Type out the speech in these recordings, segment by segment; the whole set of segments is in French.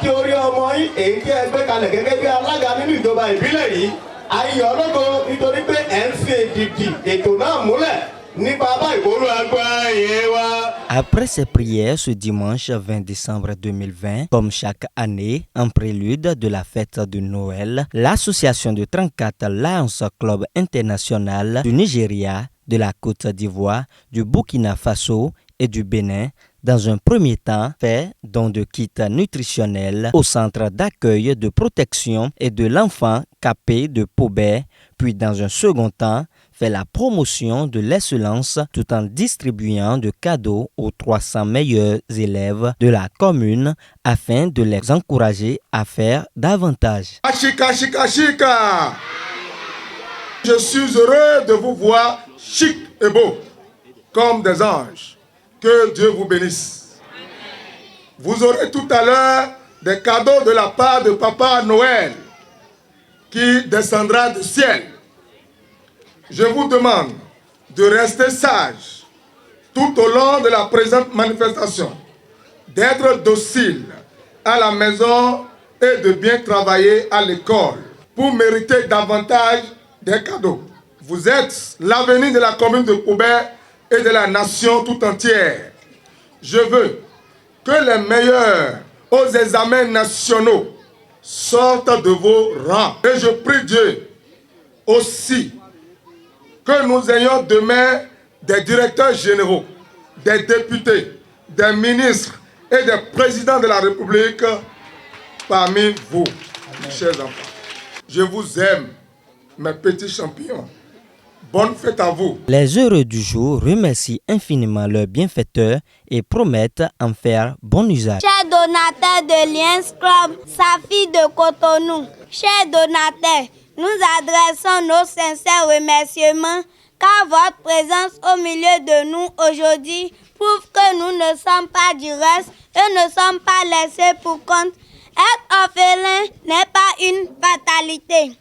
láti orí ọmọ yín èyí tí ẹ gbé kalẹ̀ gẹ́gẹ́ bí alága nínú ìjọba ìbílẹ̀ yìí ayọ̀ ọlọ́gọ́ nítorí pé ẹ̀ ń fi èdìdì ètò náà múlẹ̀. Après ces prières ce dimanche 20 décembre 2020, comme chaque année, en prélude de la fête de Noël, l'association de 34 Lions Club International du Nigeria, de la Côte d'Ivoire, du Burkina Faso et du Bénin, dans un premier temps, fait don de kits nutritionnels au centre d'accueil de protection et de l'enfant capé de Pobé, puis dans un second temps, fait la promotion de l'excellence tout en distribuant de cadeaux aux 300 meilleurs élèves de la commune afin de les encourager à faire davantage. Chika, chika, chika. Je suis heureux de vous voir chic et beau, comme des anges. Que Dieu vous bénisse. Vous aurez tout à l'heure des cadeaux de la part de Papa Noël qui descendra du ciel. Je vous demande de rester sage tout au long de la présente manifestation, d'être docile à la maison et de bien travailler à l'école pour mériter davantage des cadeaux. Vous êtes l'avenir de la commune de Pobé et de la nation tout entière. Je veux que les meilleurs aux examens nationaux sortent de vos rangs. Et je prie Dieu aussi que nous ayons demain des directeurs généraux, des députés, des ministres et des présidents de la République parmi vous, chers enfants. Je vous aime, mes petits champions. Bonne fête à vous. Les heureux du jour remercient infiniment leurs bienfaiteurs et promettent en faire bon usage. Chers donateurs de Lions Club, Safi de Cotonou, chers donateurs, nous adressons nos sincères remerciements car votre présence au milieu de nous aujourd'hui prouve que nous ne sommes pas du reste et ne sommes pas laissés pour compte. Être orphelin n'est pas une fatalité.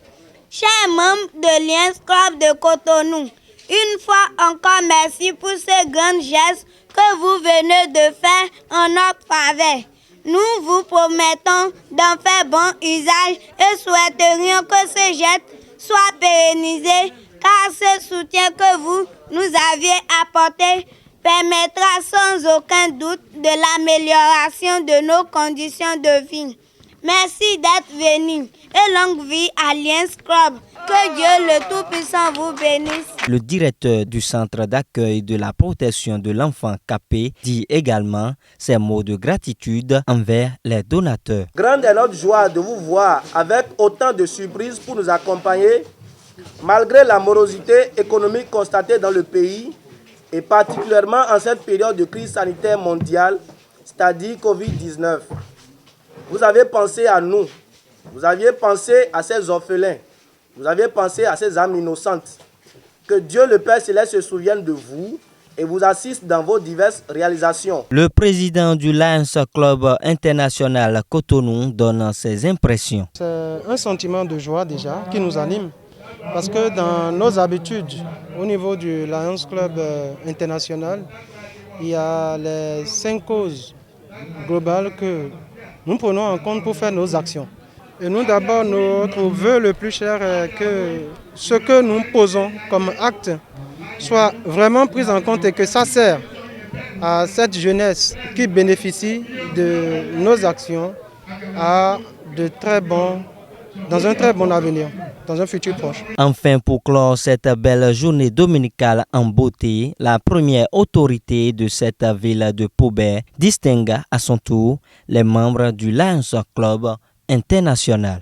Chers membres de Lions Club de Cotonou, une fois encore merci pour ces grands gestes que vous venez de faire en notre faveur. Nous vous promettons d'en faire bon usage et souhaiterions que ces gestes soient pérennisés car ce soutien que vous nous aviez apporté permettra sans aucun doute de l'amélioration de nos conditions de vie. Merci d'être venus et longue vie à Lions Club. Que Dieu le Tout-Puissant vous bénisse. Le directeur du centre d'accueil de la protection de l'enfant capé dit également ses mots de gratitude envers les donateurs. Grande est notre joie de vous voir avec autant de surprises pour nous accompagner malgré la morosité économique constatée dans le pays et particulièrement en cette période de crise sanitaire mondiale, c'est-à-dire Covid-19. Vous avez pensé à nous, vous aviez pensé à ces orphelins, vous avez pensé à ces âmes innocentes. Que Dieu le Père Céleste se souvienne de vous et vous assiste dans vos diverses réalisations. Le président du Lions Club International Cotonou donne ses impressions. C'est un sentiment de joie déjà qui nous anime parce que dans nos habitudes au niveau du Lions Club International, il y a les 5 causes globales que nous prenons en compte pour faire nos actions. Et nous d'abord, notre vœu le plus cher est que ce que nous posons comme acte soit vraiment pris en compte et que ça sert à cette jeunesse qui bénéficie de nos actions dans un très bon avenir, dans un futur proche. Enfin, pour clore cette belle journée dominicale en beauté, la première autorité de cette ville de Pobé distingue à son tour les membres du Lions Club International.